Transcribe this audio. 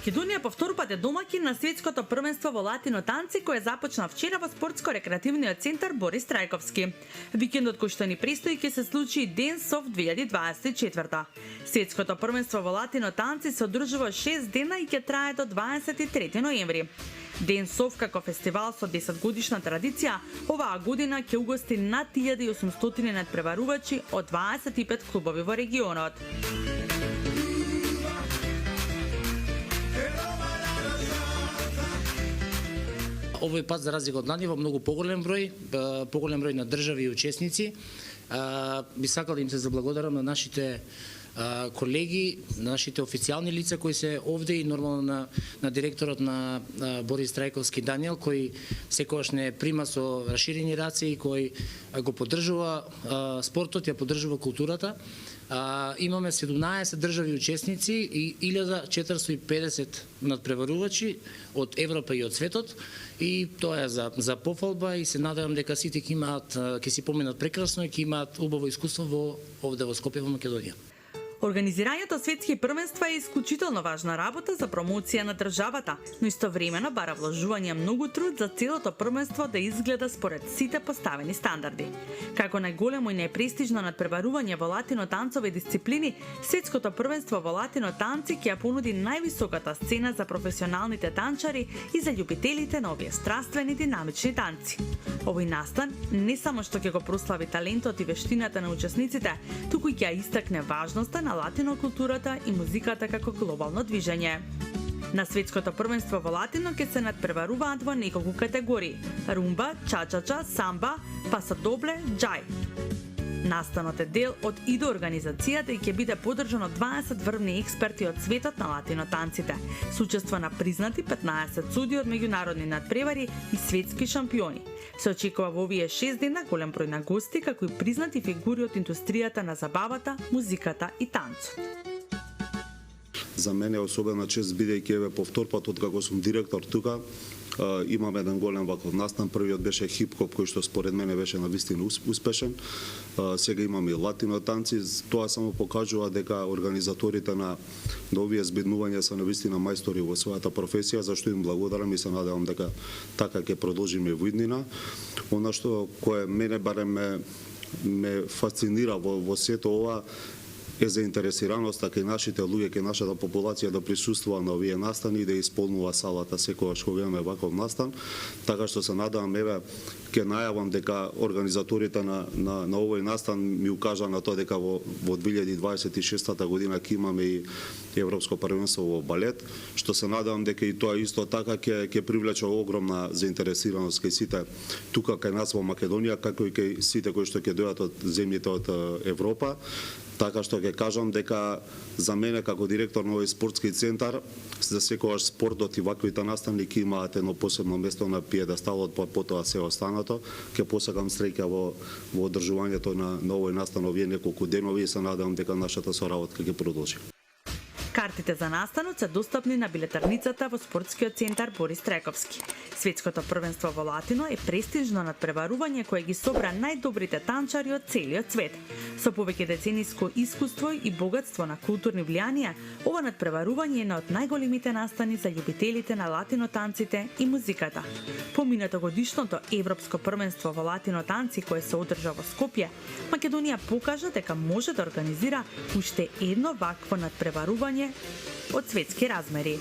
Македонија по втор пат е домаќин на светското првенство во латино танци кое започна вчера во спортско-рекреативниот центар Борис Трајковски. Викендот кој што ни престои ќе се случи Денс оф 2024. Светското првенство во латино танци се одржува 6 дена и ќе трае до 23 ноември. Денсов како фестивал со 10 годишна традиција, оваа година ќе угости над 1800 надпреварувачи од 25 клубови во регионот. Овој пат, за разлика од лани, во многу поголем број на држави и учесници. Би сакал да им се заблагодарам на нашите колеги, на нашите официјални лица кои се овде и нормално на директорот на Борис Трајковски Даниел, кој секогаш не прима со расширени раце и кој го поддржува спортот, ја поддржува културата. Имаме 17 држави учесници и 1450 надпреварувачи од Европа и од светот, и тоа е за пофалба и се надевам дека сите ќе си поминат прекрасно и ќе имаат убаво искуство овде во Скопје, во Македонија. Организирањето светски првенства е исклучително важна работа за промоција на државата, но истовремено бара вложување многу труд за целото првенство да изгледа според сите поставени стандарди. Како најголемо и најпрестижно надпреварување во латино танцови дисциплини, светското првенство во латино танци ќе ја понуди највисоката сцена за професионалните танчари и за љубителите на овие страствени динамични танци. Овој настан не само што ќе го прослави талентот и вештината на учесниците, туку и ќе ја истакне важноста на латино културата и музиката како глобално движење. На светското првенство во латино ќе се надпреваруваат во неколку категории: румба, чачача, самба, пасадобле, џај. Настанот е дел од ИДО организацијата и ќе биде поддржан од 20 врвни експерти од светот на латино танците, со учество на признати 15 суди од меѓународни надпревари и светски шампиони. Се очекува во овие 6 дена голем број на гости, како и признати фигури од индустријата на забавата, музиката и танцот. За мене е особена чест, бидејќи еве по втор пат откако сум директор тука, имаме еден голем ваков настан. Првиот беше хип-хоп, кој што според мене беше навистина успешен. Сега имаме и латино танци. Тоа само покажува дека организаторите на овие збеднувања се навистина мајстори во својата професија, зашто им благодарам и се надевам дека така ќе продолжиме во иднина. Она што кое мене барем ме фасцинира во сето ова е заинтересираноста кај нашите луѓе, кај нашата популација да присуствува на овие настани и да исполнува салата секогаш кога имаме ваков настан. Така што се надевам, еве, ќе најавам дека организаторите на овој настан ми укажа на тоа дека во 2026 година ќе имаме и Европско првенство во балет, што се надевам дека и тоа исто така ќе привлече огромна заинтересираност кај сите тука кај нас во Македонија, како и кај сите кои што ќе дојдат од земјите од Европа. Така што ќе кажам дека за мене како директор на овој спортски центар, за секогаш спортот и ваквите настани ќе имаат едно посебно место на пиедесталот, потоа се останато. Ќе посакам среќа во одржувањето на овој настан овие неколку денови и се надевам дека нашата соработка ќе продолжи. Картите за настанот се достапни на билетарницата во спортскиот центар Борис Трајковски. Светското првенство во латино е престижно надпреварување кое ги собра најдобрите танчари од целиот свет. Со повеќе децениско искуство и богатство на културни влијанија, ова надпреварување е една од најголемите настани за љубителите на латино танците и музиката. Поминато годишното Европско првенство во латино танци кое се одржа во Скопје, Македонија покажа дека може да организира уште едно вакво надпреварување од светски размери.